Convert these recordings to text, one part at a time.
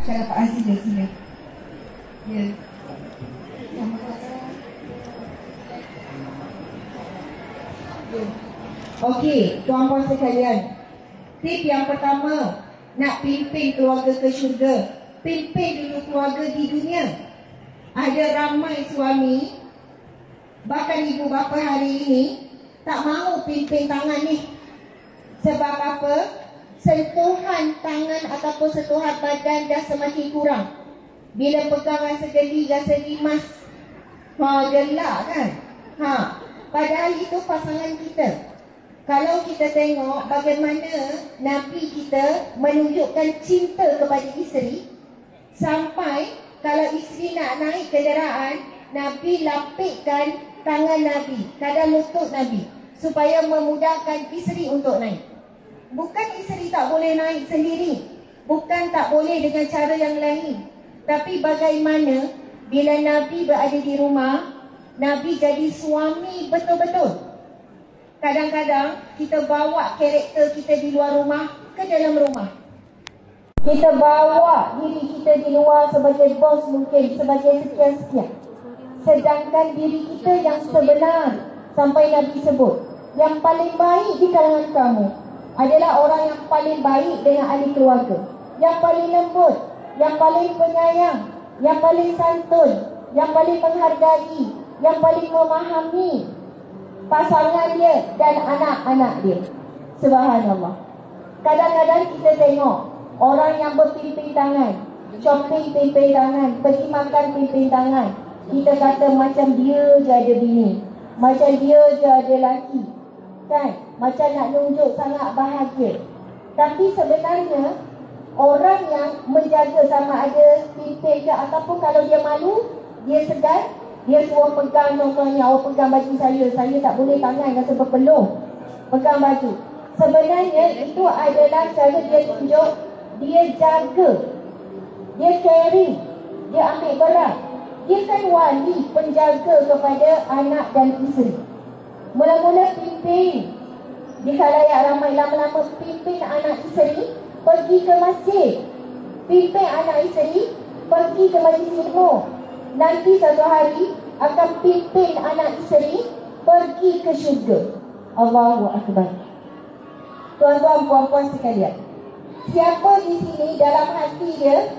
Kalau Pak Aziz dah sila. Ya. Okey, tuan-puan sekalian. Tip yang pertama, nak pimpin keluarga ke syurga, pimpin dulu keluarga di dunia. Ada ramai suami, bahkan ibu bapa hari ini tak mahu pimpin tangan ni. Sebab apa? Sentuhan tangan ataupun sentuhan badan dah semakin kurang. Bila pegang rasa geli, rasa limas, gelak kan? Padahal itu pasangan kita. Kalau kita tengok bagaimana Nabi kita menunjukkan cinta kepada isteri, sampai kalau isteri nak naik kenderaan, Nabi lapikkan tangan Nabi, kadang lutut Nabi, supaya memudahkan isteri untuk naik. Bukan isteri tak boleh naik sendiri, bukan tak boleh dengan cara yang lain, tapi bagaimana bila Nabi berada di rumah, Nabi jadi suami betul-betul. Kadang-kadang kita bawa karakter kita di luar rumah ke dalam rumah. Kita bawa diri kita di luar sebagai bos mungkin, sebagai sekian-sekian. Sedangkan diri kita yang sebenar, sampai Nabi sebut, yang paling baik di kalangan kamu adalah orang yang paling baik dengan ahli keluarga, yang paling lembut, yang paling penyayang, yang paling santun, yang paling menghargai, yang paling memahami pasangan dia dan anak-anak dia. Subhanallah. Kadang-kadang kita tengok orang yang berpimpin tangan, shopping pimpin tangan, pergi makan pimpin tangan, kita kata macam dia je ada bini, macam dia je ada laki, kan? Macam nak nunjuk sangat bahagia. Tapi sebenarnya orang yang menjaga sama ada pimpin ke, ataupun kalau dia malu, dia segan, dia suruh pegang, contohnya awak pegang baju saya tak boleh tangan rasa berpeluh pegang baju. Sebenarnya itu adalah cara dia tunjuk dia jaga, dia caring, dia ambil berat. Dia kan wali penjaga kepada anak dan isteri. Mula-mula pimpin di khalayak ramai, lama-lama pimpin anak isteri pergi ke masjid, pimpin anak isteri pergi ke majlis ilmu. Nanti satu hari akan pimpin anak isteri pergi ke syurga. Allahu Akbar. Tuan-tuan, puan-puan sekalian, siapa di sini dalam hati dia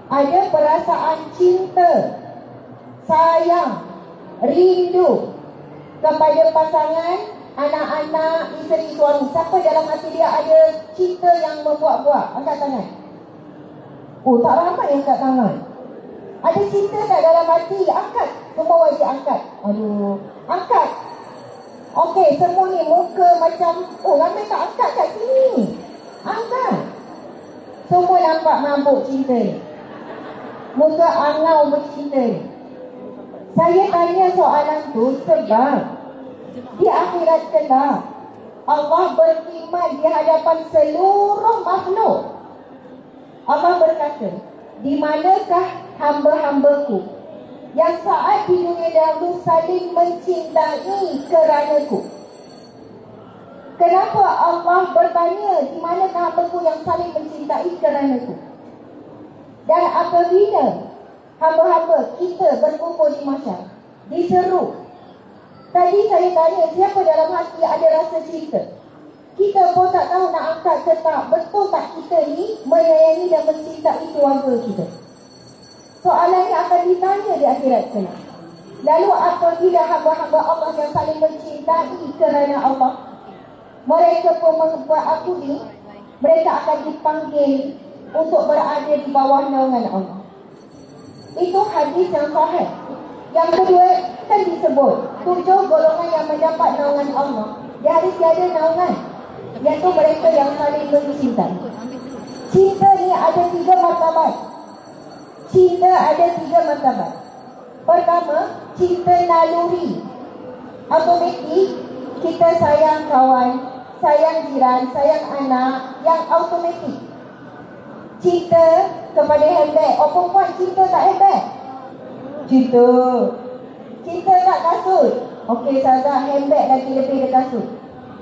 ada perasaan cinta, sayang, rindu kepada pasangan, anak-anak, isteri, suami? Siapa dalam hati dia ada cinta yang membuat-buat? Angkat tangan. Oh, tak ramai yang angkat tangan. Ada cinta tak dalam hati? Angkat. Semua wajib angkat. Aduh, angkat. Okey, semua ni muka macam, oh ramai tak angkat kat sini. Angkat. Semua nampak mabuk cinta ni. Muka angau bercinta ni. Saya tanya soalan tu sebab di akhirat kelak Allah berfirman di hadapan seluruh makhluk. Allah berkata, di manakah hamba-hambaku yang saat di dunia dahulu saling mencintai keranaku? Kenapa Allah bertanya di manakah hambaku yang saling mencintai keranaku? Dan apabila hamba-hamba kita berkumpul di mahsyar, diseru, tadi saya tanya siapa dalam hati ada rasa cinta. Kita pun tak tahu nak angkat ke tak. Betul tak kita ni menyayangi dan mencintai keluarga kita? Soalan ini akan ditanya di akhirat kelak. Lalu apabila hamba-hamba Allah yang saling mencintai kerana Allah, mereka pun berakudi, mereka akan dipanggil untuk berada di bawah naungan Allah. Itu hadis yang sahih. Yang kedua kan disebut 7 golongan yang mendapat naungan Allah. Di hari tiada naungan, iaitu mereka yang saling mencintai. Cinta ni ada 3 martabat. Cinta ada 3 martabat. Pertama, cinta naluri. Automatik kita sayang kawan, sayang jiran, sayang anak, yang automatik. Cinta kepada handbag. Oh, perempuan cinta tak handbag? Cinta. Cinta tak kasut? Okey, Saza, handbag lagi lebih dari kasut.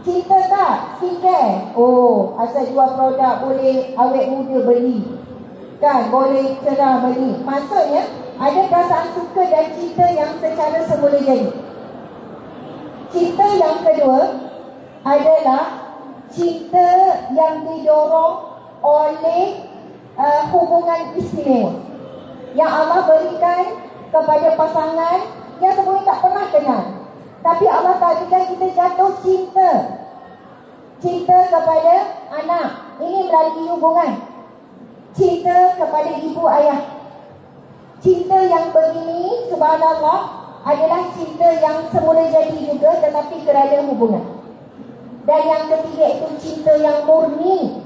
Cinta tak skincare? Oh, asal jual produk boleh awet muda beli. Kan boleh cerah bagi. Maksudnya ada perasaan suka dan cinta yang secara semula jadi. Cinta yang kedua adalah cinta yang didorong oleh hubungan istimewa yang Allah berikan kepada pasangan yang sebelum tak pernah kenal. Tapi Allah takdirkan kita jatuh cinta. Cinta kepada anak, ini melalui hubungan. Cinta kepada ibu ayah. Cinta yang begini, subhanallah, adalah cinta yang semula jadi juga, tetapi kerana hubungan. Dan yang ketiga itu cinta yang murni,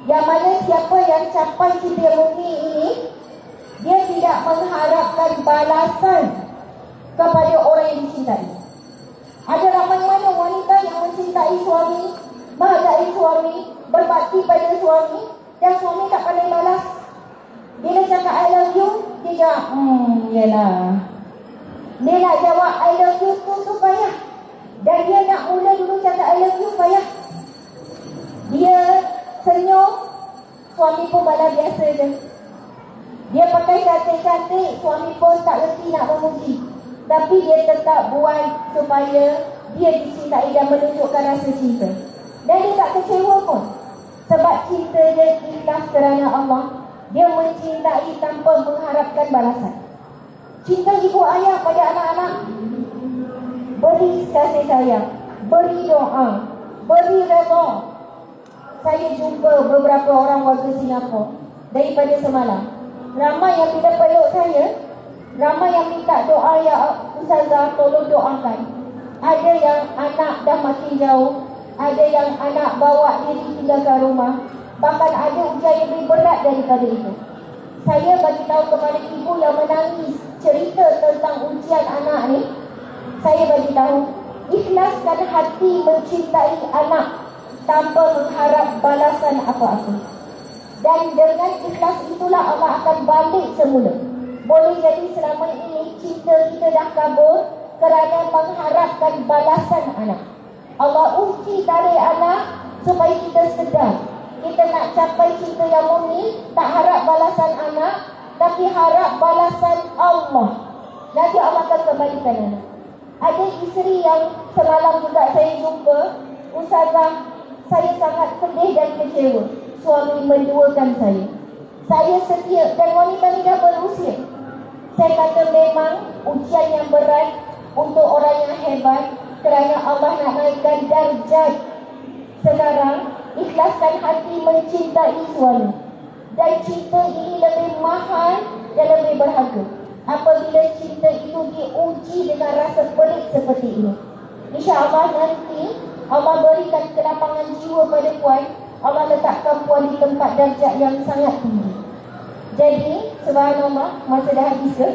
yang mana siapa yang capai cinta yang murni ini, dia tidak mengharapkan balasan kepada orang yang dicintai. Ada ramai mana wanita yang mencintai suami, menghargai suami, berbakti pada suami, dan suami tak pandai balas. Bila cakap I love you, dia jawab, yelah. Dia nak jawab I love you tu payah. Dan dia nak mula dulu cakap I love you payah. Dia senyum, suami pun balas biasa je. Dia pakai cantik-cantik, suami pun tak reti nak memuji. Tapi dia tetap buat supaya dia dicintai dan menunjukkan rasa cinta. Dan dia tak kecewa pun, sebab cinta dia ikhlas kerana Allah. Dia mencintai tanpa mengharapkan balasan. Cinta ibu ayah pada anak-anak, beri kasih sayang, beri doa, beri redha. Saya jumpa beberapa orang warga Singapura daripada semalam. Ramai yang bila peluk saya, ramai yang minta doa, ya Ustazah tolong doakan. Ada yang anak dah makin jauh, ada yang anak bawa diri tinggalkan rumah, bahkan ada ujian yang lebih berat daripada itu. Saya bagi tahu kepada ibu yang menangis cerita tentang ujian anak ni, saya bagi tahu, ikhlaskan hati mencintai anak tanpa mengharap balasan apa-apa. Dan dengan ikhlas itulah Allah akan balik semula. Boleh jadi selama ini cinta kita dah kabur kerana mengharapkan balasan anak. Allah uji tarik anak supaya kita sedar, kita nak capai cinta yang murni, tak harap balasan anak, tapi harap balasan Allah. Nanti Allah akan kembalikan anak. Ada isteri yang semalam juga saya jumpa, Ustazah, saya sangat sedih dan kecewa. Suami menduakan saya. Saya setia, dan wanita ni dah berusia. Saya kata memang ujian yang berat untuk orang yang hebat, kerana Allah nak naikkan darjat. Sekarang ikhlaskan hati mencintai suami, dan cinta ini lebih mahal dan lebih berharga apabila cinta itu diuji dengan rasa pelik seperti ini. InsyaAllah nanti Allah berikan kelapangan jiwa pada puan. Allah letakkan puan di tempat darjat yang sangat tinggi. Jadi subhanallah, masa dah habis ke?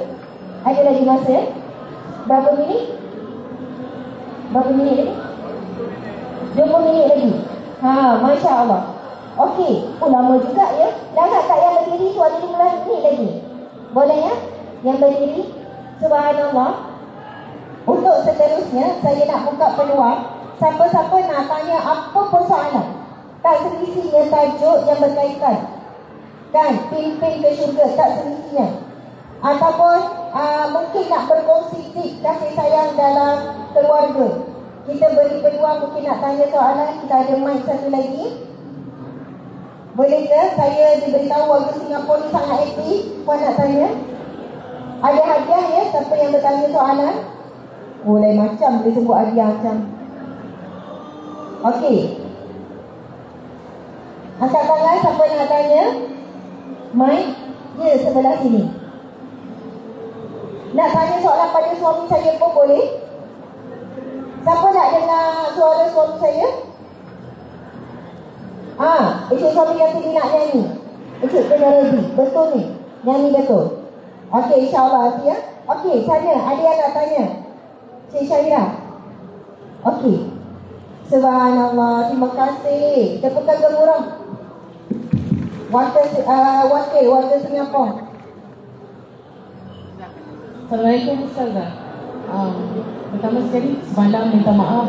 Ada lagi masa? Berapa minit? Berapa minit lagi? 20 minit lagi. Masya Allah. Okey, lama juga ya. Dah tak yang berdiri tu ada 15 minit lagi. Boleh ya? Yang berdiri. Subhanallah. Untuk seterusnya saya nak buka peluang. Siapa-siapa nak tanya apa persoalan, tak semestinya tajuk yang berkaitan, kan, pimpin ke syurga, tak semestinya. Ataupun mungkin nak berkongsi tip kasih sayang dalam keluarga. Kita beri peluang, mungkin nak tanya soalan. Kita ada mic satu lagi. Boleh ke? Saya diberitahu warga Singapura ni sangat aktif. Puan nak tanya? Ada hadiah ya, siapa yang bertanya soalan? Lain macam dia sebut hadiah macam. Okey, angkat tangan siapa nak tanya. Mic ya, sebelah sini. Nak tanya soalan pada suami saya pun boleh. Siapa nak dengar suara suami saya? Encik suami kata dia nak nyanyi. Encik kena ready. Betul ni? Nyanyi betul? Okey, insyaAllah hati ya. Okey, sana ada yang nak tanya? Cik Syahira. Okey. Subhanallah, terima kasih. Tepukan gemuruh. Wakil warga Singapura. Assalamualaikum Ustazah. Pertama sekali semalam minta maaf,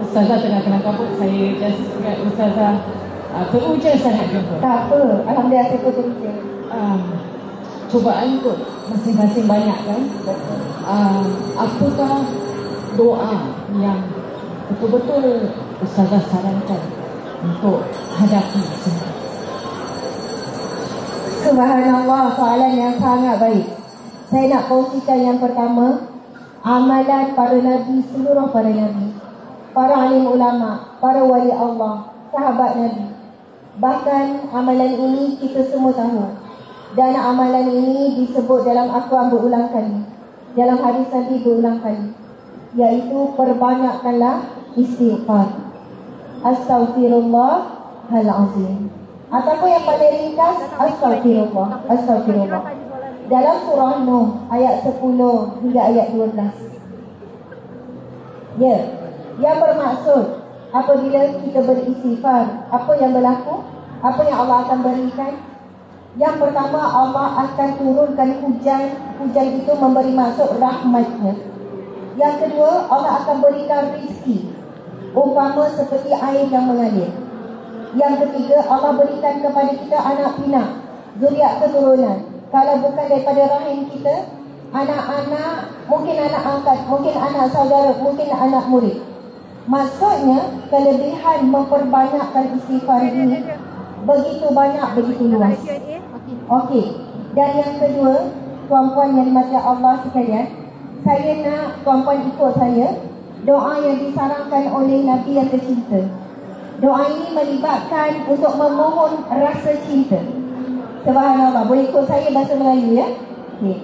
Ustazah tengah kena kabut. Saya just ingat Ustazah teruja sangat juga. Tak apa, alhamdulillah saya pun teruja. Cubaan tu masing-masing banyak kan. Apakah doa yang betul-betul Ustazah sarankan untuk hadapi semua? Subhanallah, soalan yang sangat baik. Saya nak kongsikan yang pertama, amalan para Nabi, seluruh para Nabi, para alim ulama, para wali Allah, sahabat Nabi. Bahkan amalan ini kita semua tahu. Dan amalan ini disebut dalam Al-Quran berulang kali, dalam hadis Nabi berulang kali, iaitu perbanyakkanlah istighfar. Astaghfirullahalazim. Ataupun yang paling ringkas, Astaghfirullah. Astaghfirullah. Dalam surah Nuh ayat 10 hingga ayat 12. Ya, yang bermaksud apabila kita beristighfar, apa yang berlaku? Apa yang Allah akan berikan? Yang pertama, Allah akan turunkan hujan. Hujan itu memberi masuk rahmatnya. Yang kedua, Allah akan berikan rezeki, umpama seperti air yang mengalir. Yang ketiga, Allah berikan kepada kita anak pinak, zuriat keturunan. Kalau bukan daripada rahim kita, anak-anak, mungkin anak angkat, mungkin anak saudara, mungkin anak murid. Maksudnya, kelebihan memperbanyakkan istighfar ini begitu banyak, begitu luas. Okey. Dan yang kedua, tuan-puan yang dimati Allah sekalian, saya nak tuan-puan ikut saya doa yang disarankan oleh Nabi yang tercinta. Doa ini melibatkan untuk memohon rasa cinta. Subhanallah. Boleh ikut saya bahasa Melayu ya? Okay.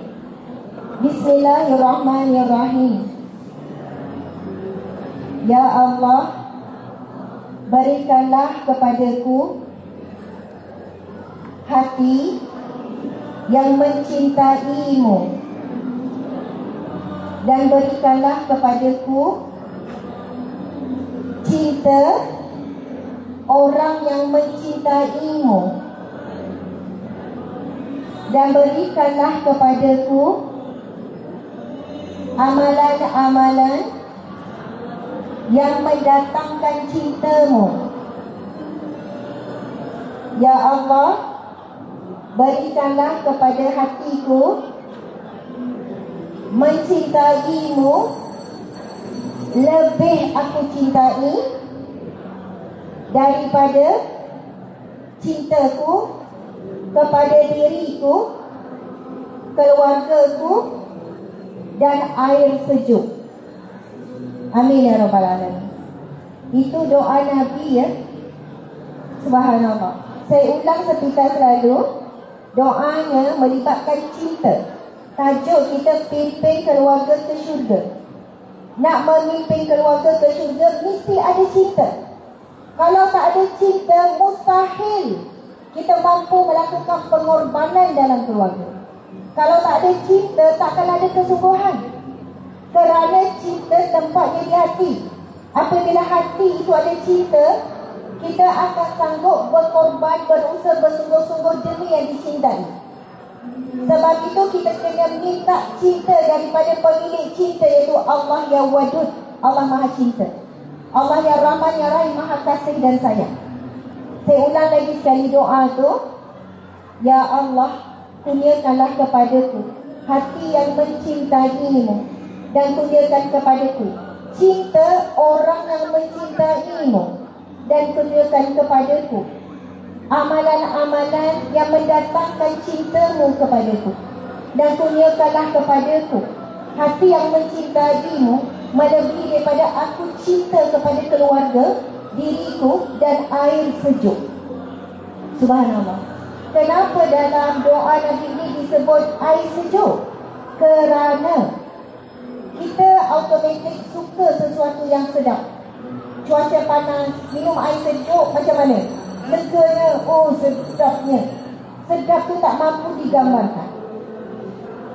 Bismillahirrahmanirrahim. Ya Allah, berikanlah kepadaku hati yang mencintaimu, dan berikanlah kepadaku cinta orang yang mencintaimu, dan berikanlah kepadaku amalan-amalan yang mendatangkan cintamu. Ya Allah, berikanlah kepada hatiku mencintaimu lebih aku cintai daripada cintaku kepada diriku, keluargaku dan air sejuk. Amin ya rabbal alamin. Itu doa Nabi ya. Subhanallah. Saya ulang sepintas selalu. Doanya melibatkan cinta. Tajuk kita pimpin keluarga ke syurga. Nak memimpin keluarga ke syurga mesti ada cinta. Kalau tak ada cinta, mustahil kita mampu melakukan pengorbanan dalam keluarga. Kalau tak ada cinta, takkan ada kesungguhan. Kerana cinta tempatnya di hati. Apabila hati itu ada cinta, kita akan sanggup berkorban, berusaha bersungguh-sungguh demi yang dicintai. Sebab itu kita kena minta cinta daripada pemilik cinta, iaitu Allah yang wadud, Allah Maha Cinta, Allah yang Rahman yang Rahim, Maha Kasih dan Sayang. Saya ulang lagi sekali doa tu. Ya Allah, kurniakanlah kepadaku hati yang mencintaimu, dan kurniakan kepadaku cinta orang yang mencintaimu, dan kurniakan kepadaku amalan-amalan yang mendatangkan cintamu kepadaku, dan kurniakanlah kepadaku hati yang mencintaimu melebihi daripada aku cinta kepada keluarga, diriku dan air sejuk. Subhanallah. Kenapa dalam doa Nabi ini disebut air sejuk? Kerana kita automatik suka sesuatu yang sedap. Cuaca panas, minum air sejuk macam mana? Leganya, oh sedapnya. Sedap tu tak mampu digambarkan.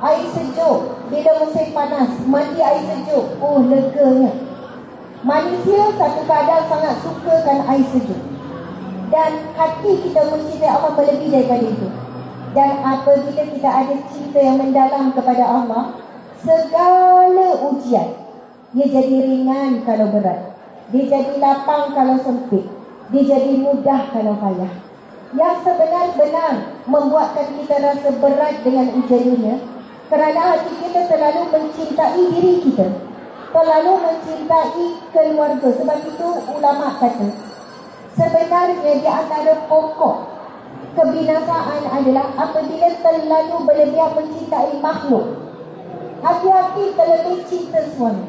Air sejuk, bila musim panas, mandi air sejuk, oh leganya. Manusia satu keadaan sangat sukakan air sejuk. Dan hati kita mencintai Allah melebihi daripada itu. Dan apabila kita ada cinta yang mendalam kepada Allah, segala ujian, dia jadi ringan kalau berat, dia jadi lapang kalau sempit. dia jadi mudah kalau payah. Yang sebenar-benar membuatkan kita rasa berat dengan ujian dunia, kerana hati kita terlalu mencintai diri kita, terlalu mencintai keluarga. Sebab itu ulama kata, sebenarnya di antara pokok kebinasaan adalah apabila terlalu berlebihan mencintai makhluk. Hati-hati terlebih cinta suami,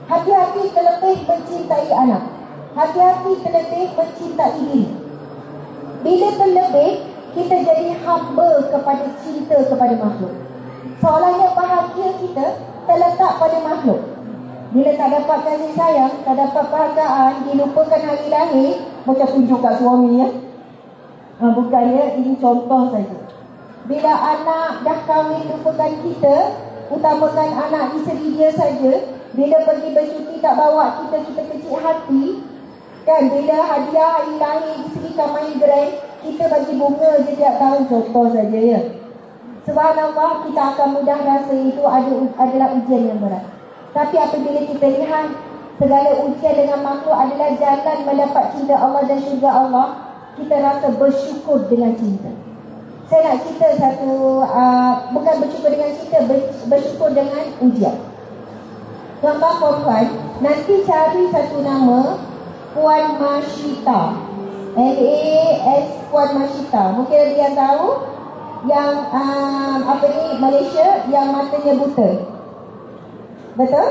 hati-hati terlebih mencintai anak, hati-hati terlebih mencintai diri. Bila terlebih, kita jadi hamba kepada cinta kepada makhluk. Seolahnya bahagia kita terletak pada makhluk. Bila tak dapat kasih sayang, tak dapat perhargaan, dilupakan hari lahir, macam tunjuk kat suami ya. Bukan ya, ini contoh saja. Bila anak dah kahwin lupakan kita, utamakan anak isteri dia saja. Bila pergi bercuti tak bawa kita, kita kecil hati. Kan bila hadiah hari lahir disediakan main grand, kita bagi bunga je tiap tahun, contoh saja ya. Subhanallah, kita akan mudah rasa itu adalah ujian yang berat. Tapi apabila kita lihat segala ujian dengan makhluk adalah jalan mendapat cinta Allah dan syurga Allah, kita rasa bersyukur dengan cinta. Saya nak cerita satu, bukan bersyukur dengan cinta, bersyukur dengan ujian. Tuan-tuan puan-puan, nanti cari satu nama Puan Mashita, LAS Puan Mashita. Mungkin ada yang tahu, yang Malaysia yang matanya buta. Betul?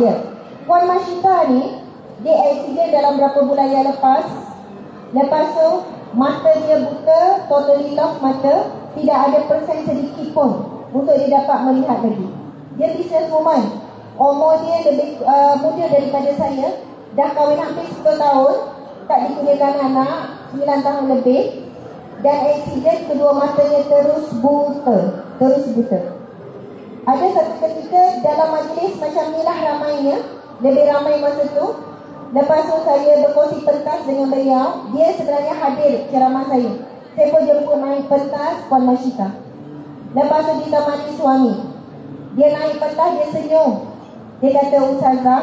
Ya. Puan Mashita ni, dia accident dalam berapa bulan yang lepas. Lepas tu mata dia buta, totally lost mata, tidak ada persen sedikit pun untuk dia dapat melihat lagi. Dia businesswoman, umur dia lebih muda daripada saya. Dah kahwin hampir 10 tahun, tak dikurniakan anak, 9 tahun lebih. Dan accident, kedua matanya terus buta. Ada satu ketika dalam majlis macam inilah ramainya, lebih ramai masa tu. Lepas tu saya berkongsi pentas dengan beliau. Dia sebenarnya hadir ceramah saya. Saya pun jemput naik pentas Puan Mashita. Lepas tu ditemani suami. Dia naik pentas, dia senyum. Dia kata, Ustazah,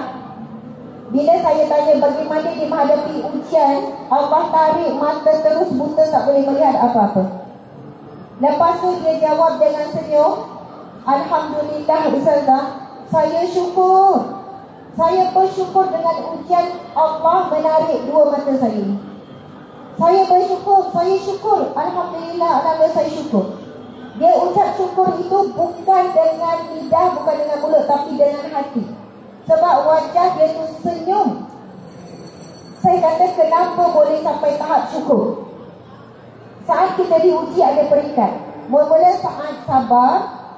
bila saya tanya bagaimana dia menghadapi ujian, Allah tarik mata terus buta, tak boleh melihat apa-apa. Lepas tu dia jawab dengan senyum, Alhamdulillah Ustazah, saya syukur. Saya bersyukur dengan ujian Allah menarik dua mata saya. Saya bersyukur, saya syukur. Alhamdulillah, alhamdulillah saya syukur. Dia ucap syukur itu bukan dengan lidah, bukan dengan mulut, tapi dengan hati. Sebab wajah dia tu senyum. Saya kata kenapa boleh sampai tahap syukur? Saat kita diuji ada peringkat. Mula-mula saat sabar,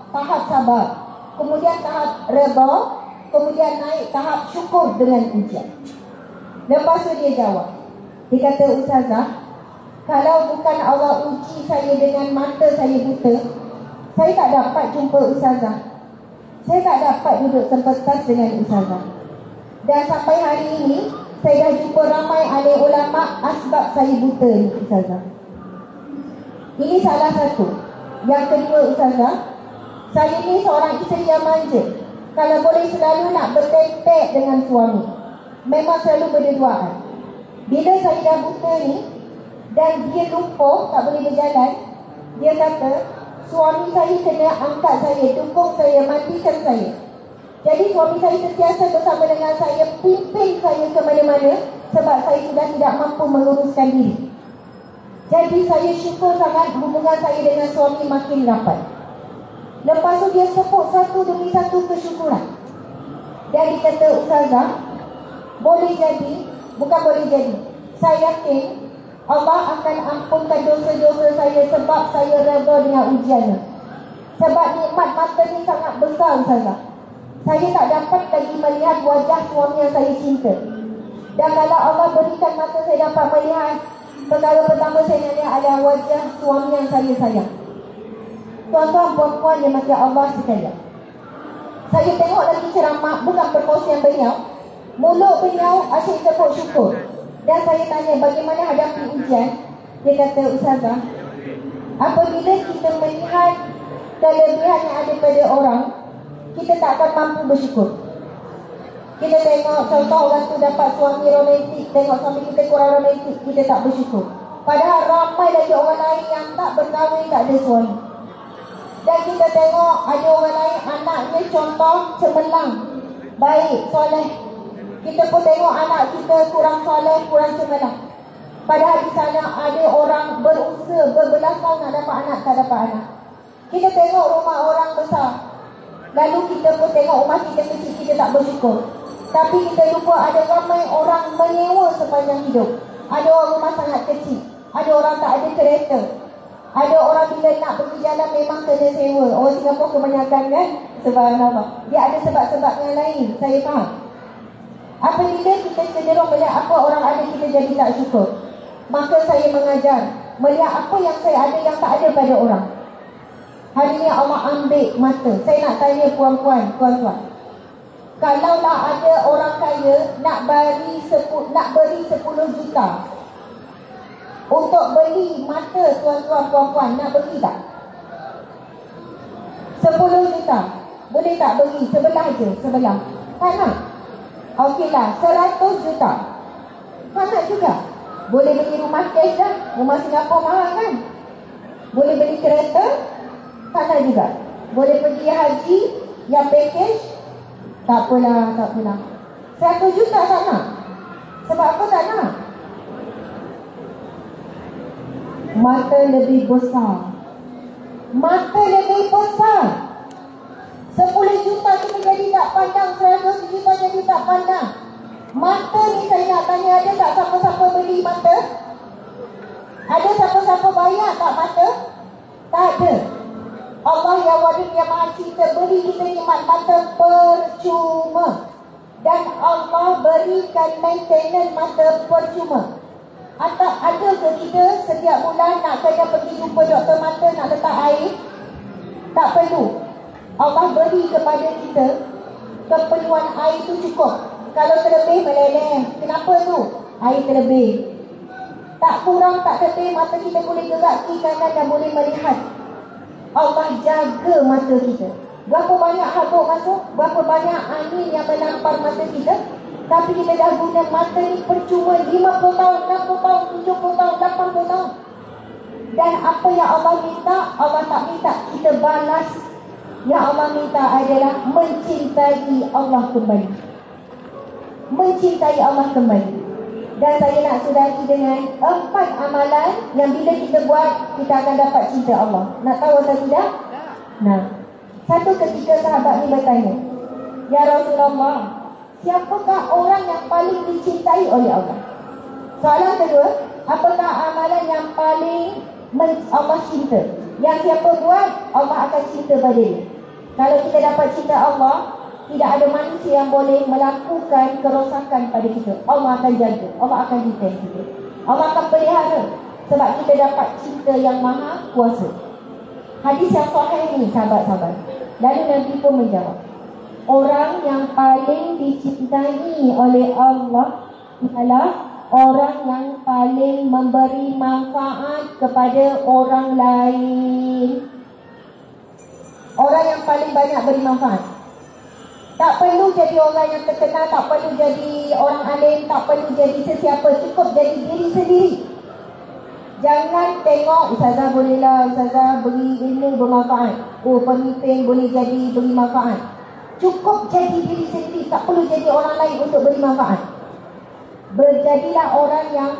tahap sabar. Kemudian tahap redha, kemudian naik tahap syukur dengan ujian. Lepas tu dia jawab. Dia kata, Ustazah, kalau bukan Allah uji saya dengan mata saya buta, saya tak dapat jumpa Ustazah. Saya tak dapat duduk sepentas dengan Ustazah. Dan sampai hari ini, saya dah jumpa ramai ahli ulama asbab saya buta ni Ustazah. Ini salah satu. Yang kedua Ustazah, saya ni seorang isteri yang manja. Kalau boleh selalu nak bertempek dengan suami, memang selalu berduaan. Bila saya dah buta ni dan dia lupa, tak boleh berjalan, dia kata suami saya kena angkat saya, dukung saya, mandikan saya. Jadi suami saya sentiasa bersama dengan saya, pimpin saya ke mana-mana, sebab saya sudah tidak mampu menguruskan diri. Jadi saya syukur sangat hubungan saya dengan suami makin rapat. Lepas tu dia sebut satu demi satu kesyukuran. Dan dia kata, Ustazah, boleh jadi, bukan boleh jadi, saya yakin Allah akan ampunkan dosa-dosa saya sebab saya redha dengan ujiannya. Sebab nikmat mata ni sangat besar Ustazah. Saya tak dapat lagi melihat wajah suami yang saya cinta. Dan kalau Allah berikan mata saya dapat melihat, perkara pertama saya nak lihat adalah wajah suami yang saya sayang. Tuan-tuan, puan-puan yang mati Allah sekalian, saya tengok lagi ceramah, bukan perkongsian beliau. Mulut beliau asyik sebut syukur. Dan saya tanya bagaimana hadapi ujian. Dia kata, Ustazah, apabila kita melihat kelebihan yang ada pada orang, kita tak akan mampu bersyukur. Kita tengok contoh orang tu dapat suami romantik, tengok suami kita kurang romantik, kita tak bersyukur. Padahal ramai lagi orang lain yang tak berkahwin, tak ada suami. Dan kita tengok ada orang lain anaknya contoh cemerlang, baik, soleh. Kita pun tengok anak kita kurang soleh, kurang cemerlang. Padahal di sana ada orang berusaha berbelas tahun nak dapat anak, tak dapat anak. Kita tengok rumah orang besar, lalu kita pun tengok rumah kita kecil, kita tak bersyukur. Tapi kita lupa ada ramai orang menyewa sepanjang hidup. Ada orang rumah sangat kecil, ada orang tak ada kereta, ada orang bila nak pergi jalan memang kena sewa. Orang Singapura kebanyakan kan, subhanallah. Dia ada sebab-sebab yang lain, saya faham. Apabila kita cenderung melihat apa orang ada, kita jadi tak syukur. Maka saya mengajar melihat apa yang saya ada yang tak ada pada orang. Hari ini Allah ambil mata. Saya nak tanya puan-puan, tuan-tuan, kalaulah ada orang kaya nak beri 10 juta untuk beli mata tuan-tuan, puan-puan, nak beli tak? 10 juta boleh tak beli? Sebelah je, sebelah. Tak nak? Okeylah, 100 juta tak nak juga. Boleh beli rumah cash dah. Rumah Singapura mahal kan? Boleh beli kereta? Tak nak juga. Boleh pergi haji yang package? Tak apalah, tak apalah. 100 juta tak nak. Sebab apa tak nak? Mata lebih besar. Mata lebih besar. 10 juta kita jadi tak pandang, 100 juta jadi tak pandang. Mata ni saya nak tanya, ada tak siapa-siapa beli mata? Ada siapa-siapa bayar tak mata? Tak ada. Allah yang wadud yang maha cinta beri kita nikmat mata percuma. Dan Allah berikan maintenance mata percuma. Atau ada ke kita setiap bulan nak kena pergi jumpa doktor mata nak letak air? Tak perlu. Allah beri kepada kita keperluan air itu cukup. Kalau terlebih meleleh. Kenapa tu? Air terlebih. Tak kurang, tak lebih, mata kita boleh gerak kiri kanan dan boleh melihat. Allah jaga mata kita. Berapa banyak habuk masuk, berapa banyak angin yang menampar mata kita, tapi kita dah guna mata ni percuma 50 tahun, 60 tahun, 70 tahun, 80 tahun. Dan apa yang Allah minta, Allah tak minta kita balas. Yang Allah minta adalah mencintai Allah kembali. Mencintai Allah kembali. Dan saya nak sudahi dengan 4 amalan yang bila kita buat, kita akan dapat cinta Allah. Nak tahu atau tidak? Nah, satu ketika sahabat ni bertanya, Ya Rasulullah, siapakah orang yang paling dicintai oleh Allah? Soalan kedua, apakah amalan yang paling Allah cinta? Yang siapa buat, Allah akan cinta pada dia. Kalau kita dapat cinta Allah, tidak ada manusia yang boleh melakukan kerosakan pada kita. Allah akan jaga, Allah akan defend kita, Allah akan pelihara. Sebab kita dapat cinta yang maha kuasa. Hadis yang sahih ini, sahabat-sahabat. Lalu Nabi pun menjawab, orang yang paling dicintai oleh Allah adalah orang yang paling memberi manfaat kepada orang lain. Orang yang paling banyak beri manfaat. Tak perlu jadi orang yang terkenal, tak perlu jadi orang alim, tak perlu jadi sesiapa, cukup jadi diri sendiri. Jangan tengok ustazah bolehlah, ustazah beri ilmu bermanfaat. Oh, pemimpin boleh jadi beri manfaat. Cukup jadi diri sendiri, tak perlu jadi orang lain untuk beri manfaat. Berjadilah orang yang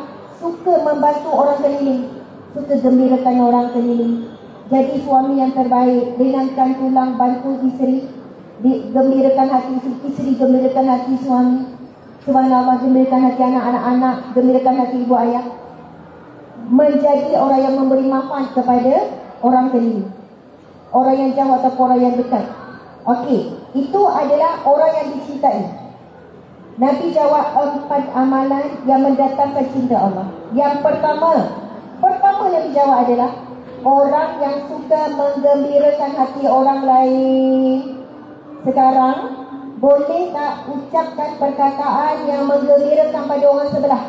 suka membantu orang keliling, suka gembirakan orang keliling. Jadi suami yang terbaik, ringankan tulang, bantu isteri, gembirakan hati isteri, gembirakan hati suami. Subhanallah, gembirakan hati anak-anak, gembirakan hati ibu ayah. Menjadi orang yang memberi manfaat kepada orang keliling, orang yang jauh ataupun orang yang dekat. Okey, itu adalah orang yang dicintai. Nabi jawab 4 amalan yang mendatangkan cinta Allah. Yang pertama Nabi jawab adalah orang yang suka menggembirakan hati orang lain. Sekarang, boleh tak ucapkan perkataan yang menggembirakan pada orang sebelah?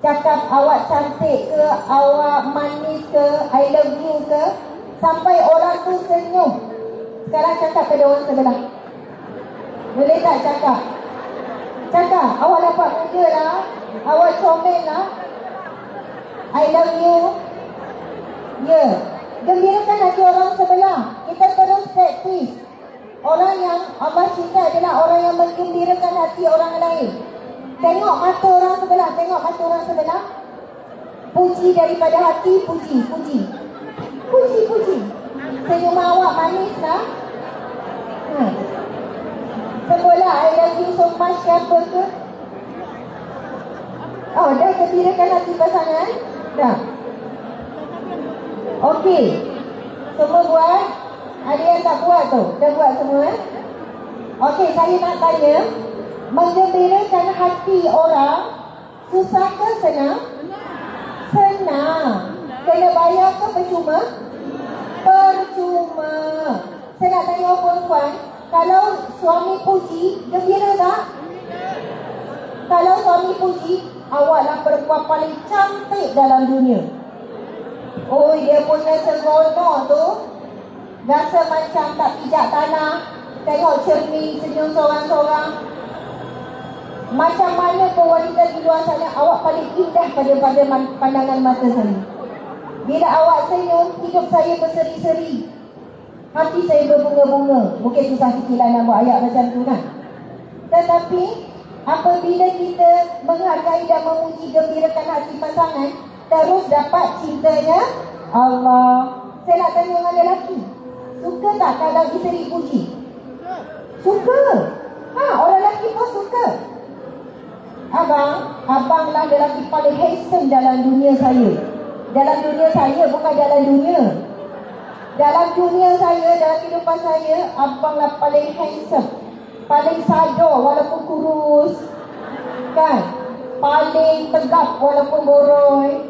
Cakap awak cantik ke, awak manis ke, I love you ke, sampai orang tu senyum. Sekarang cakap pada orang sebelah. Boleh tak cakap? Cakap, awak dapat muda lah. Awak comel lah. I love you. Ya. Gembirakan hati orang sebelah. Kita terus praktis. Orang yang Allah cinta adalah orang yang menggembirakan hati orang lain. Tengok mata orang sebelah. Tengok mata orang sebelah. Puji daripada hati. Puji. Puji. Puji. Puji. Senyum awak manis lah. Sekolah I love you so much. Siapa ke? Oh, dah gembirakan hati pasangan? Dah. Okey. Semua buat? Ada yang tak buat tu? Dah buat semua? Okey, saya nak tanya. Menggembirakan hati orang susah ke senang? Senang. Kena bayar ke percuma? Percuma. Saya nak tanya orang perempuan, kalau suami puji, gembira tak? Kalau suami puji, awaklah perempuan paling cantik dalam dunia. Oh, dia punya seronok tu, rasa macam tak pijak tanah. Tengok cermin, senyum seorang-seorang. Macam mana pun wanita di luar sana, awak paling indah pada pandangan mata saya. Bila awak senyum, hidup saya berseri-seri, hati saya berbunga-bunga. Mungkin susah sikit lah nak buat ayat macam tu kan. Tetapi apabila kita menghargai dan memuji, gembirakan hati pasangan, terus dapat cintanya Allah. Saya nak tanya dengan lelaki, suka tak kalau isteri puji? Suka. Orang lelaki pun suka. Abang lah lelaki paling handsome dalam dunia saya. Dalam dunia saya, bukan dalam dunia. Dalam dunia saya, dalam kehidupan saya, abang lah paling handsome, paling sadar walaupun kurus, kan? Paling tegap walaupun boroi,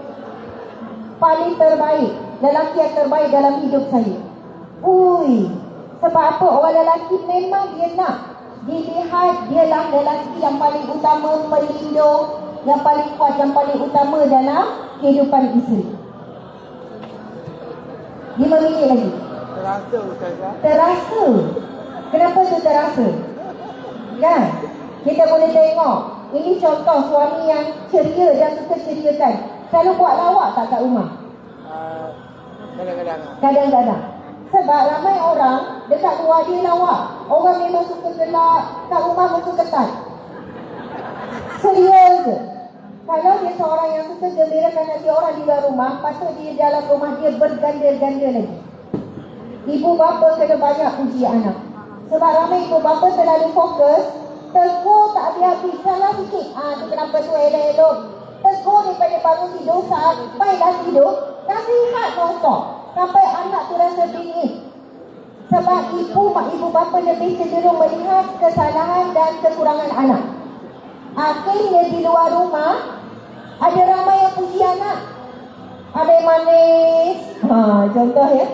paling terbaik, lelaki yang terbaik dalam hidup saya. Ui, sebab apa? Orang lelaki memang dia nak dilihat dialah lelaki yang paling utama, pelindung, yang paling kuat, yang paling utama dalam kehidupan isteri. 5 minit lagi. Terasa Ustazah. Terasa. Kenapa tu terasa? Kan? Kita boleh tengok. Ini contoh suami yang ceria dan suka ceriakan. Selalu buat lawak tak kat rumah? Kadang-kadang. Kadang-kadang. Sebab ramai orang dekat luar dia lawak. Orang memang suka gelak, kat rumah betul ketat. Serius je. Kalau dia seorang yang suka gembirakan hati orang di luar rumah, patut dia dalam rumah dia berganda-ganda lagi. Ibu bapa kena banyak puji anak. Sebab ramai ibu bapa terlalu fokus, tegur tak habis-habis, salah sikit. Tu kenapa tu elok-elok. Tegur daripada bangun tidur sampai dah tidur, nasihat non-stop. Sampai anak tu rasa bingit. Sebab ibu bapa lebih cenderung melihat kesalahan dan kekurangan anak. Akhirnya di luar rumah ada ramai yang puji anak. Ada yang manis. Contoh ya.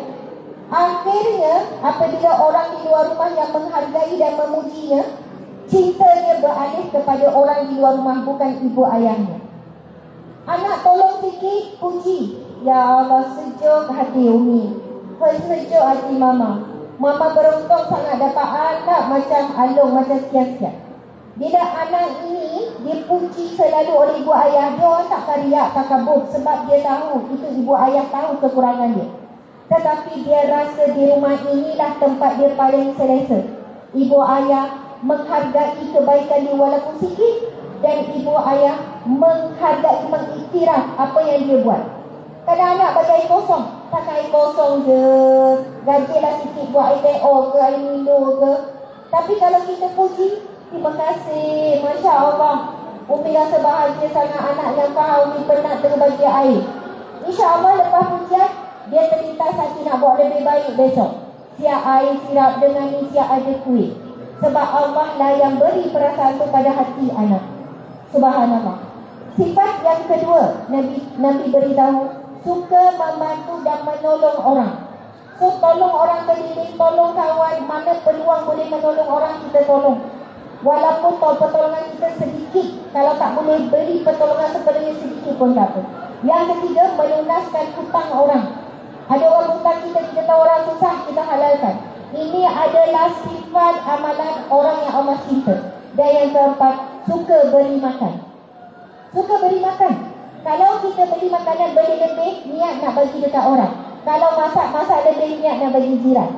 Akhirnya apabila orang di luar rumah yang menghargai dan memujinya, cintanya beralih kepada orang di luar rumah, bukan ibu ayahnya. Anak tolong sikit, puji. Ya Allah, sejuk hati Umi, sejuk hati Mama. Mama beruntung sangat dapat anak macam Alung, macam sekian-sekian. Bila anak ini dipuji selalu oleh ibu ayah, dia orang tak kariak, tak kabur. Sebab dia tahu, itu ibu ayah tahu kekurangan dia. Tetapi dia rasa di rumah inilah tempat dia paling selesa. Ibu ayah menghargai kebaikan dia walaupun sikit, dan ibu ayah menghargai, mengiktiraf apa yang dia buat. Kadang anak bagi air kosong, tak air kosong je, gajilah sikit buat air teo ke, air Milo ke. Tapi kalau kita puji, terima kasih, Masya Allah, Umi rasa bahagia sangat anak yang faham Umi penat terus bagi air. Insya Allah lepas pujian, dia terlintas hati nak buat lebih baik besok. Siap air sirap dengan ni, siap ada kuih. Sebab Allah lah yang beri perasaan itu pada hati anak. Subhanallah. Sifat yang kedua, Nabi beritahu, suka membantu dan menolong orang. So tolong orang keliling, tolong kawan, mana peluang boleh menolong orang, kita tolong. Walaupun pertolongan kita sedikit, kalau tak boleh beri pertolongan sebenarnya sedikit pun tak apa. Yang ketiga, melunaskan hutang orang. Ada orang hutang kita tahu orang susah, kita halalkan. Ini adalah sifat amalan orang yang Allah cinta. Dan yang keempat, suka beri makan. Suka beri makan. Kalau kita beli makanan lebih, niat nak bagi dekat orang. Kalau masak lebih, niat nak bagi jiran.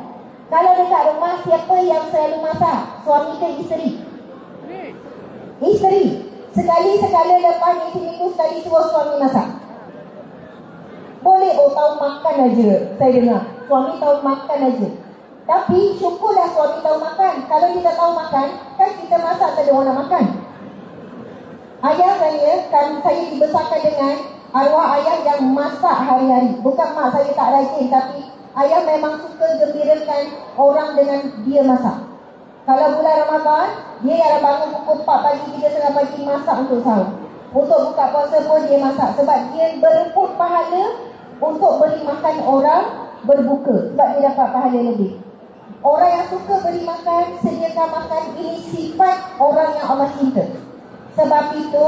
Kalau dekat rumah, siapa yang selalu masak? Suami ke isteri? Isteri. Sekali-sekala lepas ni seminggu sekali suruh suami masak. Boleh, tahu makan aja. Saya dengar suami tahu makan aja. Tapi syukurlah suami tahu makan. Kalau dia tak tahu makan, kan kita masak tak ada orang nak makan. Ayah saya, kan saya dibesarkan dengan arwah ayah yang masak hari-hari. Bukan mak saya tak rajin, tapi ayah memang suka gembirakan orang dengan dia masak. Kalau bulan Ramadan, dia yang bangun pukul 4 pagi, 3:30 pagi masak untuk sahur. Untuk buka puasa pun dia masak. Sebab dia berebut pahala untuk beri makan orang berbuka. Sebab dia dapat pahala lebih. Orang yang suka beri makan, sediakan makan, ini sifat orang yang Allah cinta. Sebab itu,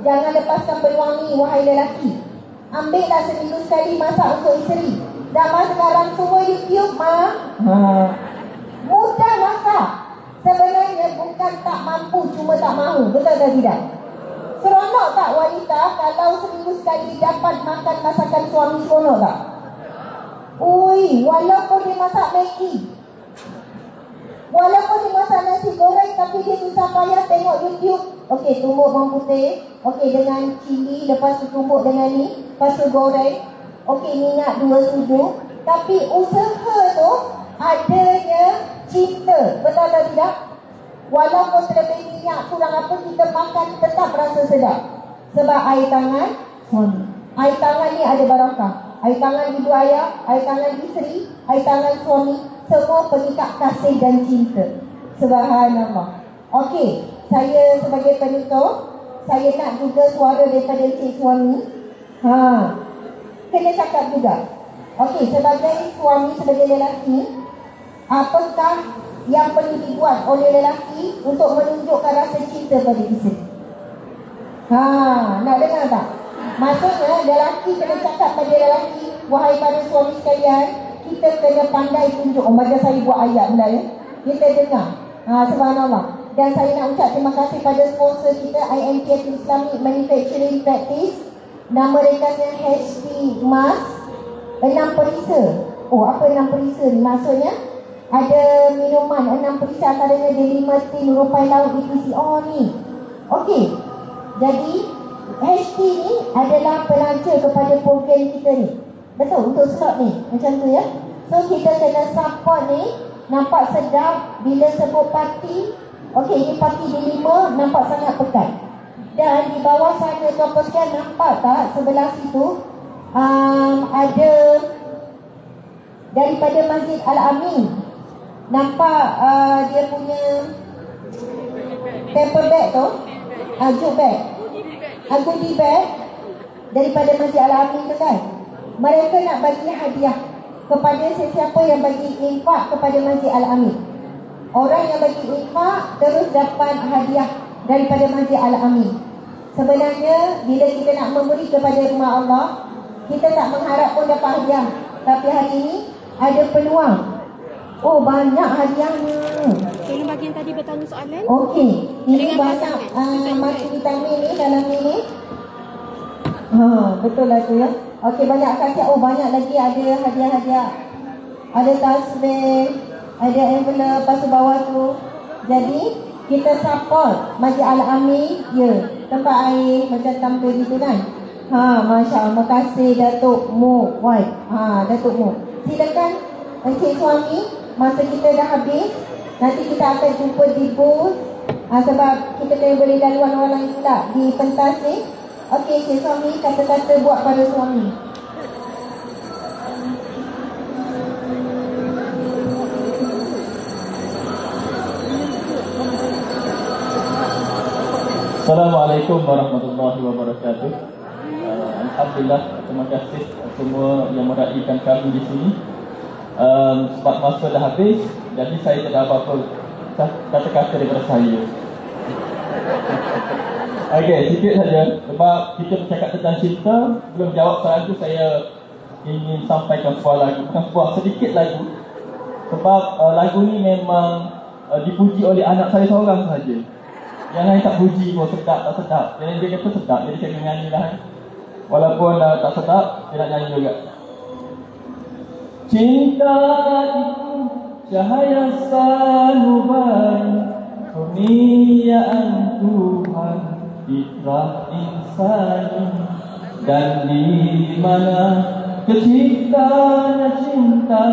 jangan lepaskan peluang ni, wahai lelaki. Ambillah seminggu sekali masak untuk isteri. Zaman sekarang semua YouTube, mudah masak. Sebenarnya bukan tak mampu, cuma tak mahu. Betul atau tidak? Seronok tak wanita kalau seminggu sekali dapat makan masakan suami? Seronok tak? Ui, walaupun dia masak Maggi, walaupun dia masak nasi goreng, tapi dia susah payah tengok YouTube. Okey, tumbuk bawang putih, okey dengan cili, lepas tu tumbuk dengan ni, lepas tu goreng. Okey, minyak 2 sudu. Tapi usaha tu adanya cinta. Betul atau tidak? Walaupun terlebih minyak, kurang apa, kita makan tetap rasa sedap. Sebab air tangan suami. Air tangan ni ada barakah. Air tangan ibu ayah, air tangan isteri, air tangan suami, semua pengikat kasih dan cinta. Subhanallah. Okey, saya sebagai penutup, saya nak juga suara daripada cik suami. Kena cakap juga. Okey, sebagai suami, sebagai lelaki, apakah yang perlu dibuat oleh lelaki untuk menunjukkan rasa cinta pada isteri? Nak dengar tak? Maksudnya lelaki kena cakap pada lelaki, wahai para suami sekalian, kita kena pandai tunjuk. Macam saya buat ayat pula ya. Kita dengar. Subhanallah. Dan saya nak ucap terima kasih pada sponsor kita, IMTF Islamic Manufacturing Practice. Nama rekasnya #mas 6 perisa. Apa 6 perisa ni? Maksudnya ada minuman 6 perisa, antaranya ada 5 tin rupai laut ETC. Ni. Okey. Jadi HT ni adalah pelancar kepada program kita ni. Betul, untuk slot ni. Macam tu ya. So kita kena support ni. Nampak sedap bila sebut parti. Okey, ini parti di 5, nampak sangat pekat. Dan di bawah sana tuan-tuan sekalian, nampak tak sebelah situ ada daripada Masjid Al-Amin. Nampak dia punya paper bag tu, jute bag, goodie bag daripada Masjid Al-Amin tu kan. Mereka nak bagi hadiah kepada sesiapa yang bagi infak kepada Masjid Al-Amin. Orang yang bagi infak terus dapat hadiah daripada Masjid Al-Amin. Sebenarnya bila kita nak memberi kepada rumah Allah, kita tak mengharap pun dapat hadiah. Tapi hari ini ada peluang. Banyak hadiahnya. Tolong bagi yang tadi bertanya soalan. Okey, ini banyak multivitamin ni dalam ni. Betul lah tu ya. Okey, banyak khasiat. Banyak lagi ada hadiah-hadiah. Ada tasbih, ada envelope pas bawah tu. Jadi kita support Masjid Al-Amin, ya, tempat air macam tampil gitu kan. Masya Allah, makasih Datuk Mu. Datuk Mu. Silakan Encik Suami, masa kita dah habis. Nanti kita akan jumpa di booth. Sebab kita kena beri laluan orang lain pula di pentas ni. Okey, Encik Suami, kata-kata buat pada suami. Assalamualaikum warahmatullahi wabarakatuh. Alhamdulillah, terima kasih semua yang meraihkan kami di sini. Sebab masa dah habis, jadi saya tak ada apa-apa kata-kata daripada saya. Okey, sikit saja. Sebab kita bercakap tentang cinta, belum jawab soalan tu, saya ingin sampaikan sebuah lagu. Bukan sebuah, sedikit lagu Sebab lagu ni memang dipuji oleh anak saya seorang saja. Yang lain tak puji pun, sedap tak sedap. Jadi dia kata sedap, jadi saya kena nyanyi lah. Walaupun tak sedap, dia nak nyanyi juga. Cinta itu cahaya sanubari, kurniaan Tuhan fitrah insani. Dan di mana terciptanya cinta,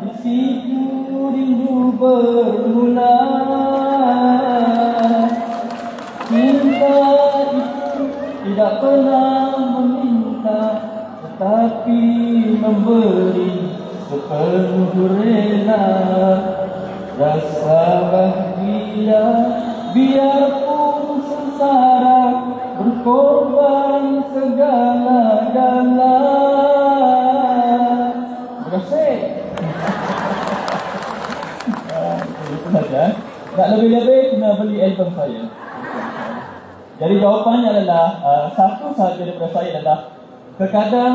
di situ rindu bermula. Cinta itu tidak pernah meminta, tetapi memberi sepenuh rela. Rasa bahagia biarpun sengsara, berkorban segala-gala. Terima kasih. Itu saja. Tak lebih-lebih kena beli album saya. Jadi jawapannya adalah satu sahaja daripada saya adalah terkadang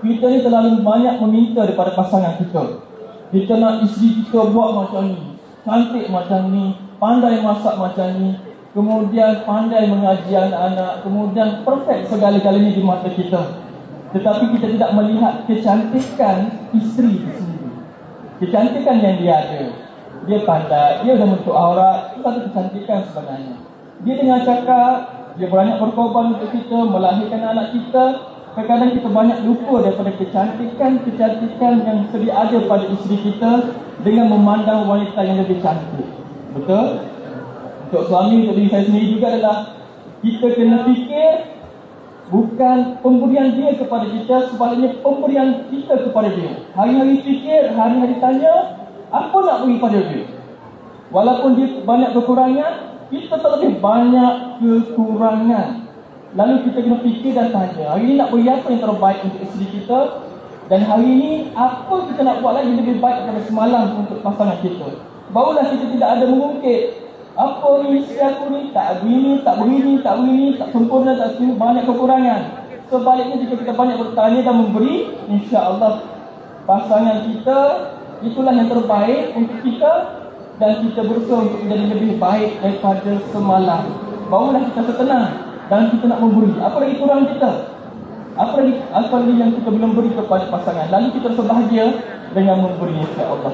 kita ni terlalu banyak meminta daripada pasangan kita. Kita nak isteri kita buat macam ni, cantik macam ni, pandai masak macam ni, kemudian pandai mengaji anak-anak, kemudian perfect segala-galanya di mata kita. Tetapi kita tidak melihat kecantikan isteri itu sendiri, kecantikan yang dia ada. Dia pandai, dia dah bentuk aurat, itu satu kecantikan sebenarnya. Dia dengan cakap, dia banyak berkorban untuk kita, melahirkan anak kita. Kadang-kadang kita banyak lupa daripada kecantikan yang sedia ada pada isteri kita dengan memandang wanita yang lebih cantik. Betul? Untuk suami, untuk diri saya sendiri juga adalah kita kena fikir bukan pemberian dia kepada kita, sebaliknya pemberian kita kepada dia. Hari-hari fikir, hari-hari tanya, apa nak beri pada dia? Walaupun dia banyak kekurangan, kita terlebih banyak kekurangan. Lalu kita kena fikir dan tanya, hari ini nak beri apa yang terbaik untuk isteri kita? Dan hari ini, apa kita nak buat lagi lebih baik daripada semalam untuk pasangan kita? Barulah kita tidak ada mengungkit, apa ni isteri aku ni, tak begini, tak begini, tak begini, tak sempurna, tak sempurna, banyak kekurangan. Sebaliknya jika kita banyak bertanya dan memberi, insya-Allah pasangan kita itulah yang terbaik untuk kita. Dan kita berusaha untuk menjadi lebih baik daripada semalam. Barulah kita tenang dan kita nak memberi. Apa lagi kurang kita? Apa lagi yang kita belum beri kepada pasangan? Lalu kita rasa bahagia dengan memberi, insya-Allah.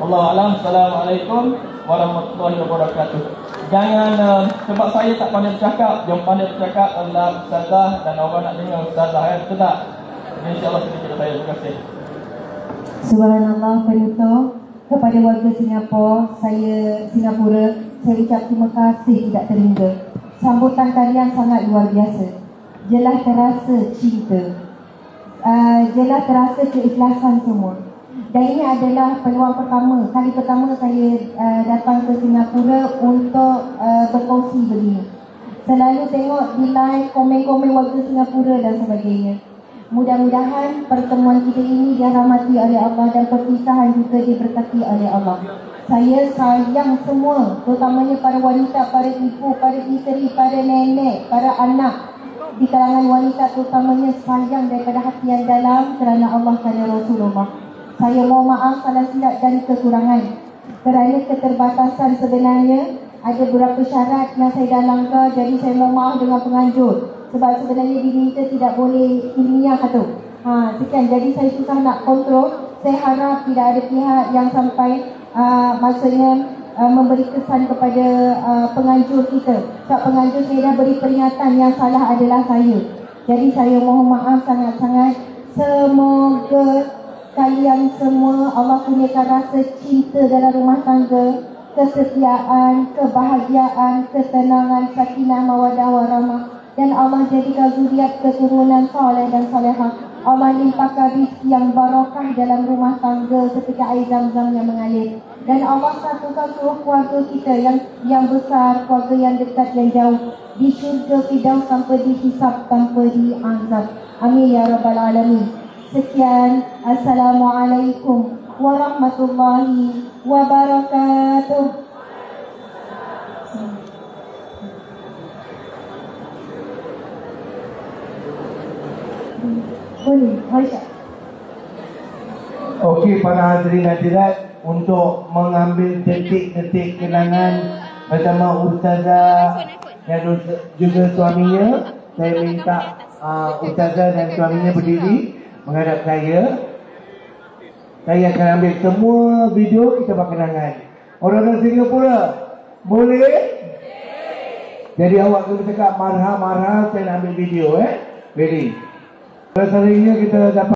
Wallahu a'lam. Assalamualaikum warahmatullahi wabarakatuh. Jangan sebab saya tak pandai bercakap, yang pandai bercakap adalah ustazah dan orang nak dengar ustazah, ya, betul tak? Insya-Allah sedikit saya. Terima kasih. Subhanallah, penutup kepada warga Singapura, Singapura, saya ucap terima kasih tidak terhingga. Sambutan kalian sangat luar biasa. Jelas terasa cinta, jelas terasa keikhlasan semua. Dan ini adalah peluang pertama, kali pertama saya datang ke Singapura untuk berkongsi begini. Selalu tengok di live komen-komen warga Singapura dan sebagainya. Mudah-mudahan pertemuan kita ini dirahmati oleh Allah dan perpisahan juga diberkati oleh Allah. Saya sayang semua, terutamanya para wanita, para ibu, para isteri, para nenek, para anak. Di kalangan wanita terutamanya sayang daripada hati yang dalam kerana Allah, kerana Rasulullah. Saya mohon maaf salah silap dan kekurangan. Kerana keterbatasan sebenarnya ada beberapa syarat yang saya dah langgar, jadi saya mohon maaf dengan penganjur. Sebab sebenarnya diminta tidak boleh ilmiah tu. Sekian, jadi saya susah nak kontrol. Saya harap tidak ada pihak yang sampai maksudnya memberi kesan kepada penganjur kita. Sebab penganjur saya dah beri peringatan, yang salah adalah saya. Jadi saya mohon maaf sangat-sangat. Semoga kalian semua Allah kurniakan rasa cinta dalam rumah tangga, kesetiaan, kebahagiaan, ketenangan, sakinah, mawaddah, warahmah. Dan Allah jadikan zuriat keturunan saleh dan salehah. Allah limpahkan rezeki yang barakah dalam rumah tangga seperti air zam-zam yang mengalir. Dan Allah satukan seluruh keluarga kita yang besar, keluarga yang dekat, yang jauh, di syurga Firdaus tanpa dihisab, tanpa diazab. Amin ya rabbal alamin. Sekian, assalamualaikum warahmatullahi wabarakatuh. Boleh, Aisyah. Okey, para hadirin hadirat, untuk mengambil detik-detik kenangan bersama Ustazah dan juga suaminya. Saya minta Ustazah dan suaminya berdiri menghadap saya. Saya akan ambil semua video kita buat kenangan. Orang-orang Singapura, boleh? Jadi awak kena cakap marah-marah, saya nak ambil video. Ready? Kalau selanjutnya kita dapat